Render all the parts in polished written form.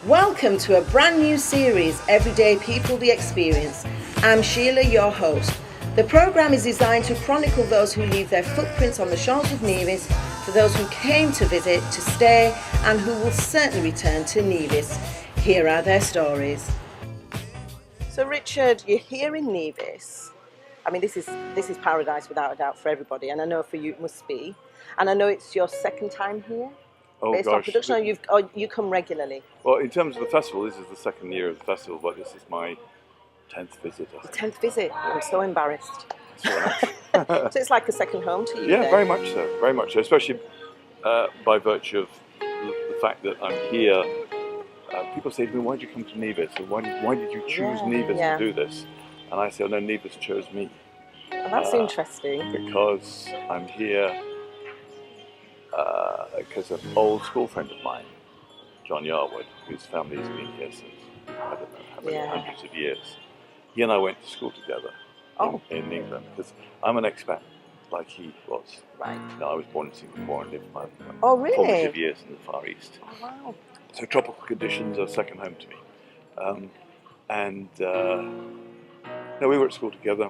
Welcome to a brand new series, Everyday People the Experience. I'm Sheila, your host. The programme is designed to chronicle those who leave their footprints on the shores of Nevis, for those who came to visit, to stay, and who will certainly return to Nevis. Here are their stories. So Richard, you're here in Nevis. I mean, this is paradise without a doubt for everybody, and I know for you it must be. And I know it's your second time here. Oh Based gosh. on production, or you come regularly? Well, in terms of the festival, this is the second year of the festival, but this is my 10th visit. I think. 10th visit. I'm so embarrassed. That's all right. So it's like a second home to you. Yeah, then. very much so, especially by virtue of the fact that I'm here. People say to me, "Why did you come to Nevis? Or why did you choose Nevis to do this?" And I say, "Oh no, Nevis chose me." Well, that's interesting. Because I'm here because an old school friend of mine, John Yarwood, whose family has been here since, I don't know how many hundreds of years. He and I went to school together in England, because I'm an expat like he was. Right. You know, I was born in Singapore and lived my really? formative years in the Far East. Oh, wow. So tropical conditions are second home to me. We were at school together,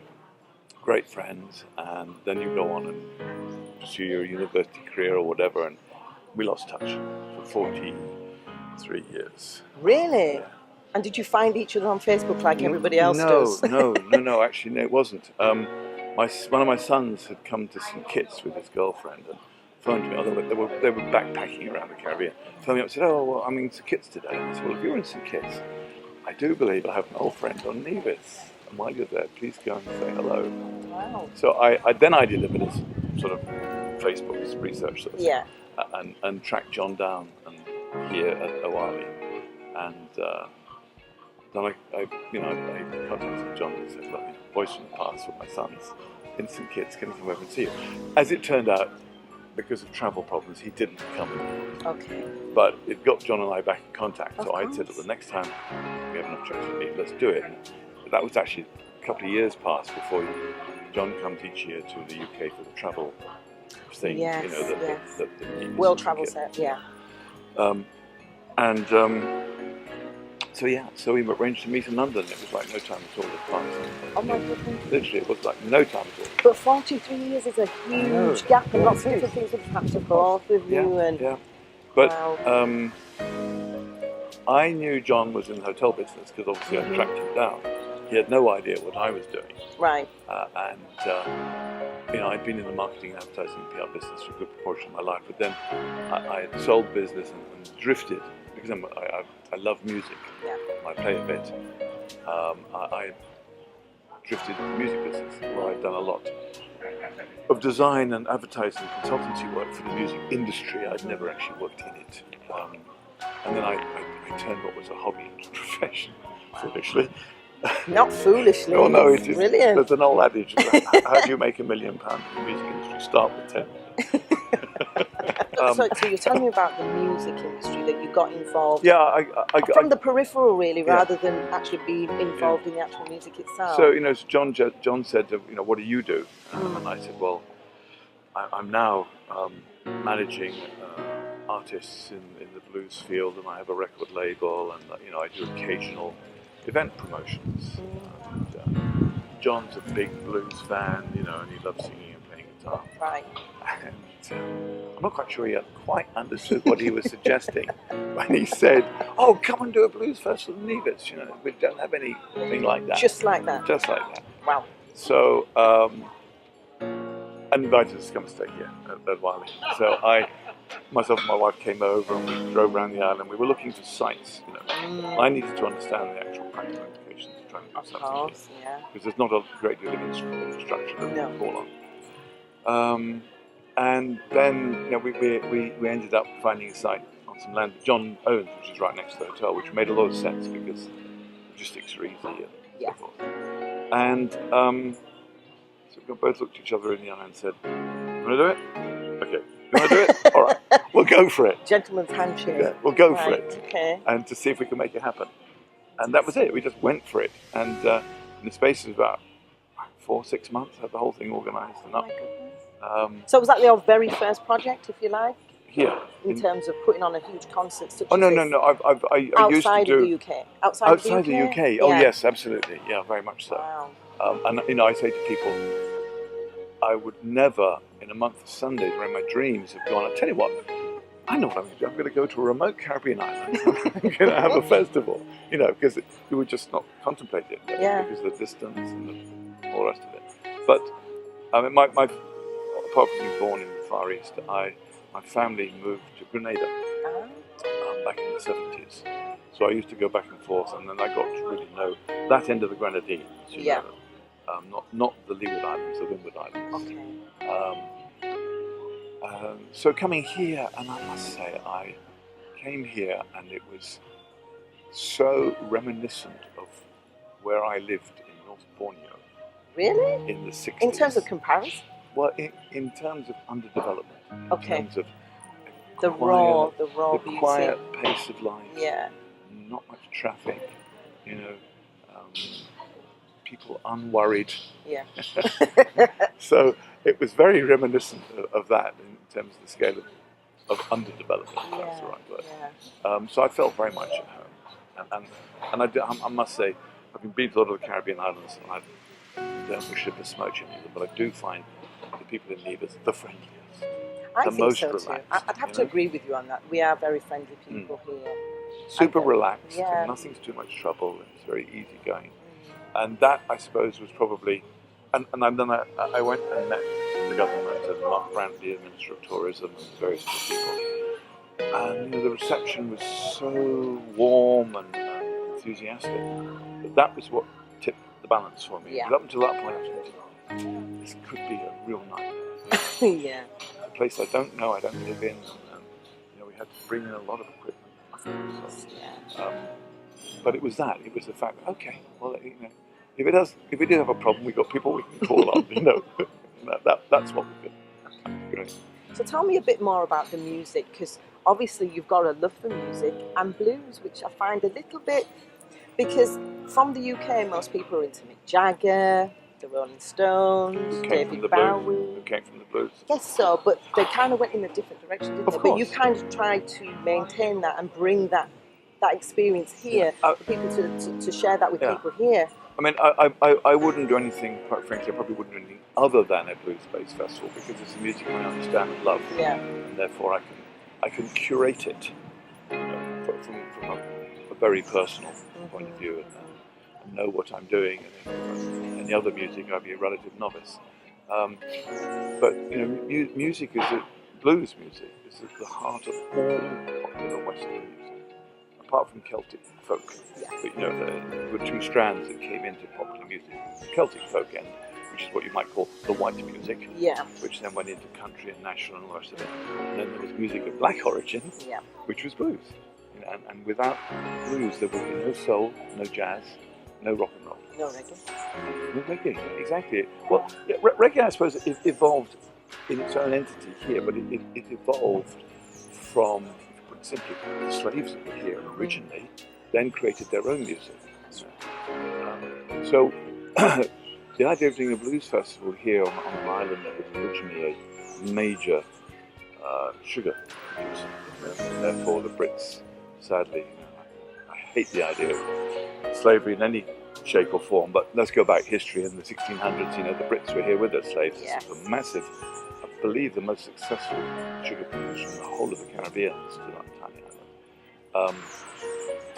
great friends, and then you go on and pursue your university career or whatever, and we lost touch for 43 years. Really? Yeah. And did you find each other on Facebook like everybody else does? No, actually, no, it wasn't. One of my sons had come to St. Kitts with his girlfriend and phoned me, although they were backpacking around the Caribbean, phoned me up and said, "Oh, well, I'm in St. Kitts today." And I said, "Well, if you're in St. Kitts, I do believe I have an old friend on Nevis, and while you're there, please go and say hello." Wow. So I delivered his sort of Facebook research sort of thing, and tracked John down here at Owali, and then I contacted John and said, "Look, voice from the past with my sons in St. Kitts, can you come over and see you?" As it turned out, because of travel problems, he didn't come. Okay. But it got John and I back in contact, so I I said, "Well, the next time we have an opportunity to meet, let's do it." But that was actually a couple of years past before John comes each year to the UK for the travel thing, the World Travel Set, So we arranged to meet in London. It was like no time at all advance. Oh my goodness. Literally, it was like no time at all. But 43 years is a huge gap, and lots of different things have happened to forth with you. But wow. I knew John was in the hotel business because obviously I tracked him down. He had no idea what I was doing. Right. I'd been in the marketing, advertising, and PR business for a good proportion of my life, but then I had sold business and drifted, because I love music. Yeah. I play a bit. I drifted into the music business, where I'd done a lot of design and advertising and consultancy work for the music industry. I'd never actually worked in it. And then I turned what was a hobby into a profession, foolishly. Not foolishly. Oh no, it is brilliant. There's an old adage: how do you make £1 million in the music industry? Start with 10. So you're telling me about the music industry, that you got involved. Yeah, I from the peripheral, really, rather than actually being involved in the actual music itself. So John said, "What do you do?" And I said, "Well, I'm now managing artists in the blues field, and I have a record label, and I do occasional event promotions." And, John's a big blues fan, and he loves singing and playing guitar. Right. And I'm not quite sure he quite understood what he was suggesting when he said, "Oh, come and do a blues festival in Nevis. We don't have anything like that." Just like that. Just like that. Wow. So I invited us to come and stay here at Wiley. So myself and my wife came over and we drove around the island. We were looking for sites. I needed to understand the actual practical implications of trying to do something here, because there's not a great deal of infrastructure that we can call on. And then we ended up finding a site on some land that John owns, which is right next to the hotel, which made a lot of sense because logistics are easy and so forth. And so we both looked at each other in the eye and said, "You want to do it? Okay. You want to do it? All right. We'll go for it." Gentleman's handshake. Yeah, we'll go for it. Okay. And to see if we can make it happen. And that was it. We just went for it. And in the space of about 4-6 months, had the whole thing organised and up. So was that your very first project, if you like? here. In terms of putting on a huge concert such Oh as no, this? no, no. I used to Outside do of the UK? Outside the UK. Oh Yeah. yes, absolutely. Yeah, very much so. Wow. And you know, I say to people, I would never, in a month of Sundays, or in my dreams, have gone. I tell you what, I know what I'm going to do. I'm going to go to a remote Caribbean island. I'm going to have a festival. You know, because we would just not contemplate it because of the distance and all the rest of it. But I mean, apart from being born in the Far East, my family moved to Grenada back in the 70s. So I used to go back and forth, and then I got to really know that end of the Grenadines. You know, not the Leeward Islands, the Windward Islands. Okay. So coming here, and I must say, I came here, and it was so reminiscent of where I lived in North Borneo. Really? In the 60s. In terms of comparison? Well, in terms of underdevelopment. Okay. In terms of the raw beauty. Quiet pace of life. Yeah. Not much traffic. You know, people unworried. Yeah. So it was very reminiscent of that in terms of the scale of underdevelopment. Yeah. That's the right word. Yeah. So I felt very much at home, and I must say, I've been to a lot of the Caribbean islands, and I don't wish to besmirch any of them, but I do find the people in Nevis the friendliest. I the think most so relaxed, too. I'd have to agree with you on that. We are very friendly people here. Super relaxed, yeah. and nothing's too much trouble. It's very easy going, and that I suppose was probably. And then I went and met the government and Mark Brantley, the Minister of Tourism, and various other people. And you know, the reception was so warm and enthusiastic. But that was what tipped the balance for me. Yeah. But up until that point, I was thinking, this could be a real nightmare. Yeah. A place I don't know, I don't live in, and you know, we had to bring in a lot of equipment. So, but it was that. It was the fact that okay, well, you know, if we do have a problem, we've got people we can call on. You know, that's what we do. Great. So tell me a bit more about the music, because obviously you've got a love for music and blues, which I find a little bit, because from the UK most people are into Mick Jagger, the Rolling Stones, David Bowie. Who came from the blues? Yes, so, but they kind of went in a different direction, didn't they? Of course. But you kind of tried to maintain that and bring that experience here for people to share that with people here. I mean, I wouldn't do anything, quite frankly, I probably wouldn't do anything other than a blues-based festival, because it's a music I understand and love. Yeah. And therefore I can curate it, you know, from a very personal point of view, and know what I'm doing. And any other music, I'd be a relative novice. But you know, music blues music is at the heart of all popular Western music. Apart from Celtic folk, but you know, there were two strands that came into popular music: the Celtic folk end, which is what you might call the white music, which then went into country and national and all the rest of it. And then there was music of black origin, which was blues. You know, and without blues, there would be no soul, no jazz, no rock and roll, no reggae. No reggae, exactly. Well, reggae, I suppose, evolved in its own entity here, but it evolved from. Simply, the slaves that were here originally then created their own music. So the idea of doing a blues festival here on an island that was originally a major sugar producer, and therefore the Brits, sadly, I hate the idea of slavery in any shape or form, but let's go back history in the 1600s. You know, the Brits were here with their slaves. Yes. This was a massive, I believe, the most successful sugar producer in the whole of the Caribbean, still on tiny island.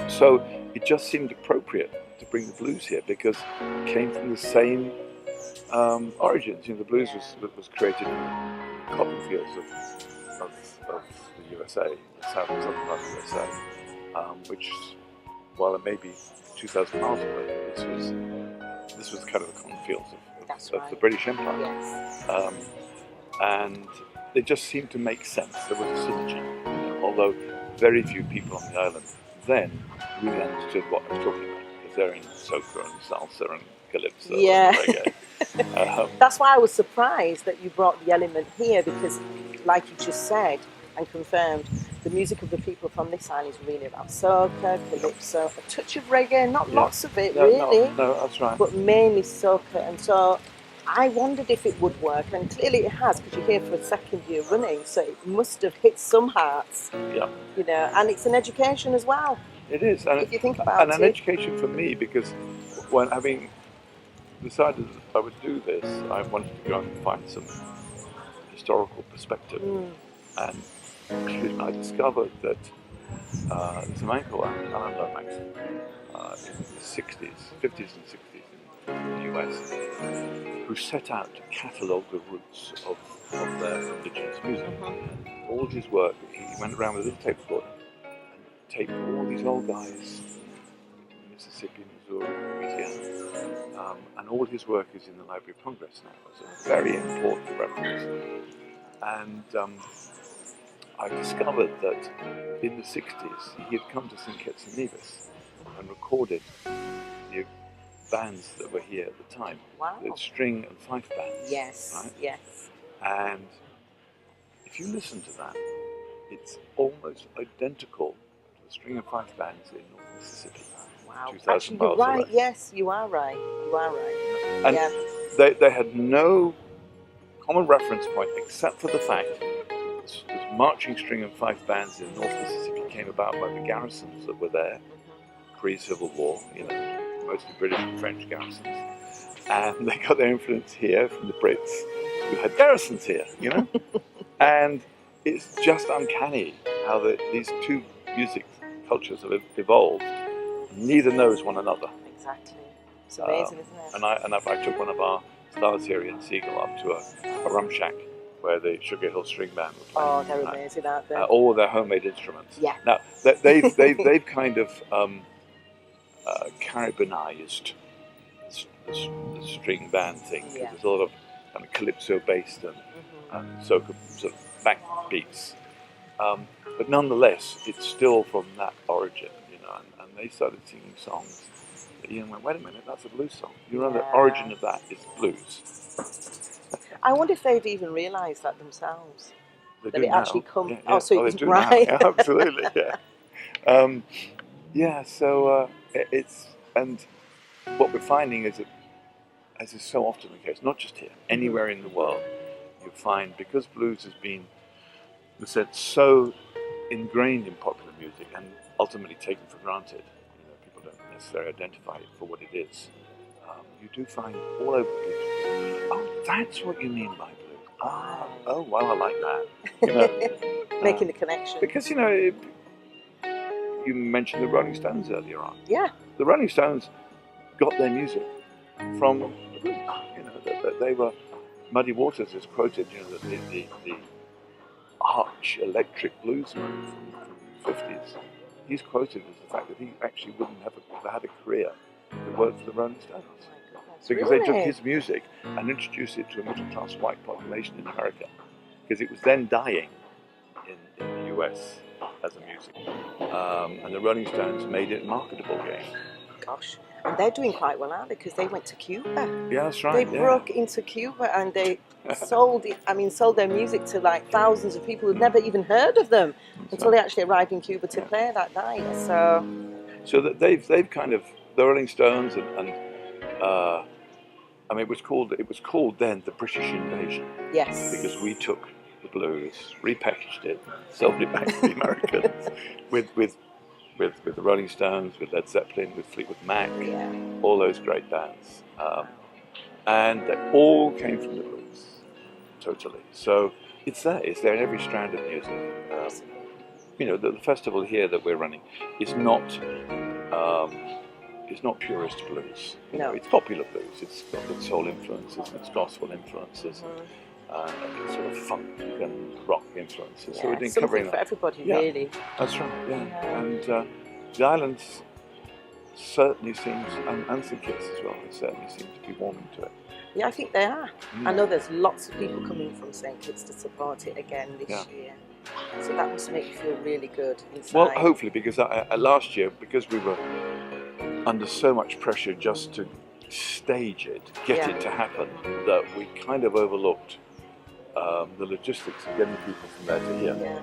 So it just seemed appropriate to bring the blues here because it came from the same origins. You know, the blues was created in the cotton fields of the USA, the southern part of the USA, which, while it may be 2,000 miles away, this was kind of the cotton fields of the British Empire. Yes. And it just seemed to make sense. There was a synergy, you know, although very few people on the island then really understood what I was talking about, because they're in soca and salsa and calypso and reggae. That's why I was surprised that you brought the element here, because like you just said and confirmed, the music of the people from this island is really about soca, calypso, a touch of reggae, not lots of it really. No, that's right. But mainly soca, and so I wondered if it would work, and clearly it has, because you're here for a second year running, so it must have hit some hearts, Yeah, you know, and it's an education as well, it is, and if you think about an it. education for me, because when having decided that I would do this, I wanted to go and find some historical perspective, and I discovered that there's a man called Alan Lomax in the 60s, 50s and 60s in the US, who set out to catalogue the roots of their indigenous music. And all his work, he went around with a little tape recorder and taped all these old guys, Mississippi, Missouri, Louisiana, and all his work is in the Library of Congress now. It's a very important reference. And I discovered that in the 60s he had come to St Kitts and Nevis and recorded the bands that were here at the time. Wow. The string and fife bands. Yes, right? yes. And if you listen to that, it's almost identical to the string and fife bands in North Mississippi. Wow. 2,000 Actually, you're miles right. away. Yes, you are right. You are right. And Yeah. they had no common reference point except for the fact that this marching string and fife bands in North Mississippi came about by the garrisons that were there pre-Civil War, you know, mostly British and French garrisons. And they got their influence here from the Brits, who had garrisons here, you know? And it's just uncanny how these two music cultures have evolved. Neither knows one another. Exactly. It's amazing, isn't it? And I took one of our stars here in Seagull up to a rum shack where the Sugar Hill String Band were playing. Oh, they're amazing, aren't they? All their homemade instruments. Yeah. Now, they've kind of Caribbeanized the string band thing, because there's a lot of kind of calypso based and soca sort of back beats, but nonetheless it's still from that origin, you know. And they started singing songs that you went, wait a minute, that's a blues song. You know, the origin of that is blues. I wonder if they've even realised that themselves. They That do it now. actually comes. Yeah, Oh, so they do right. now. Yeah, absolutely. Yeah. Yeah. So it's, and what we're finding is that, as is so often the case, not just here, anywhere in the world, you find, because blues has been, in a sense, so ingrained in popular music and ultimately taken for granted, you know, people don't necessarily identify it for what it is. You do find all over the place, oh, that's what you mean by blues. Oh, well, I like that. You know, Making the connection. because, you know, you mentioned the Rolling Stones earlier on. Yeah. The Rolling Stones got their music from the blues. You know, they were, Muddy Waters is quoted, you know, the arch electric bluesman from the 50s. He's quoted as the fact that he actually wouldn't have had a career if it weren't for the Rolling Stones. Because they took his music and introduced it to a middle-class white population in America, because it was then dying in the US as a music. And the Rolling Stones made it marketable again. Gosh. And they're doing quite well, aren't they? Because they went to Cuba. Yeah, that's right. They broke into Cuba and they sold their music to like thousands of people who'd never even heard of them until they actually arrived in Cuba to play that night. So that they've kind of, the Rolling Stones and I mean, it was called then the British Invasion. Yes. Because we took the blues, repackaged it, sold it back to the Americans with the Rolling Stones, with Led Zeppelin, with Fleetwood Mac, all those great bands, and they all came from the blues, totally. So it's there in every strand of music. You know, the festival here that we're running is not. It's not purist blues. You know, it's popular blues. It's got its soul influences and its gospel influences, and it's sort of funk and rock influences. Yeah, so we're doing something covering for that. everybody, really. That's right. Yeah, and the islands certainly seems, and St Kitts as well, they certainly seem to be warming to it. Yeah, I think they are. I know there's lots of people coming from St Kitts to support it again this year. So that must make you feel really good inside. Well, hopefully, because last year, because we were under so much pressure just to stage it, get it to happen, that we kind of overlooked the logistics of getting people from there to here. Yeah.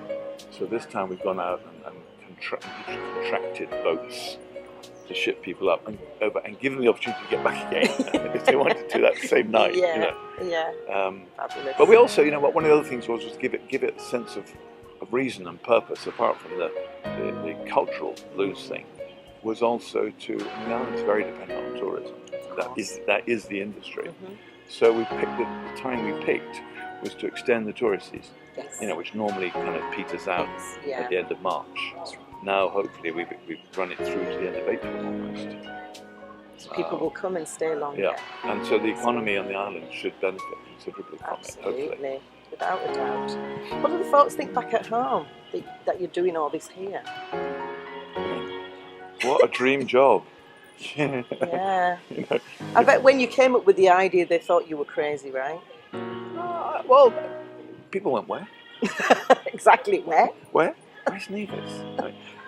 So this time we've gone out and contracted boats to ship people up and over and give them the opportunity to get back again if they wanted to do that the same night. Yeah, you know. yeah. Fabulous. But we also, you know, what one of the other things was give it a sense of reason and purpose apart from the cultural blues thing. Was also to, I mean, Ireland's very dependent on tourism. That is the industry. Mm-hmm. So we picked the time we picked was to extend the tourist season. Yes. You know, which normally kind of peters out Yeah. at the end of March. Now, hopefully, we've run it through to the end of April almost. So people will come and stay longer. Yeah, and so the economy on the island should benefit considerably from Absolutely. it, hopefully. Without a doubt. What do the folks think back at home that you're doing all this here? What a dream job! Yeah. You know, I bet when you came up with the idea, they thought you were crazy, right? well, people went, where? Exactly where? Where? Where's Nevis?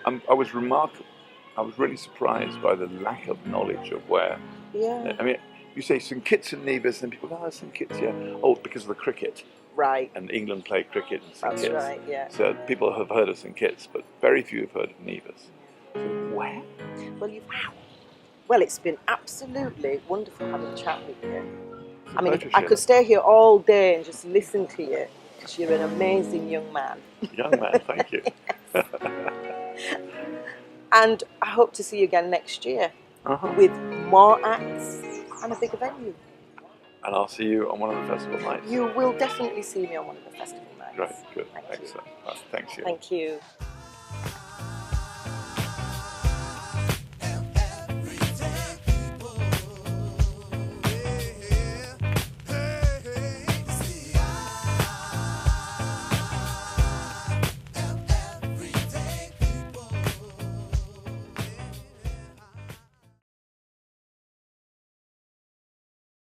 I was really surprised by the lack of knowledge of where. Yeah. I mean, you say St Kitts and Nevis, and people go, oh, St Kitts, yeah. Oh, because of the cricket. Right. And England played cricket in St Kitts. That's right, yeah. So people have heard of St Kitts, but very few have heard of Nevis. So where? Well, it's been absolutely wonderful having a chat with you. I mean, Pleasure, I could stay here all day and just listen to you because you're an amazing young man. Young man, thank you. And I hope to see you again next year Uh-huh. with more acts and a bigger venue. And I'll see you on one of the festival nights. You will definitely see me on one of the festival nights. Right, good, Thank you. excellent. Thanks, you. Thank you.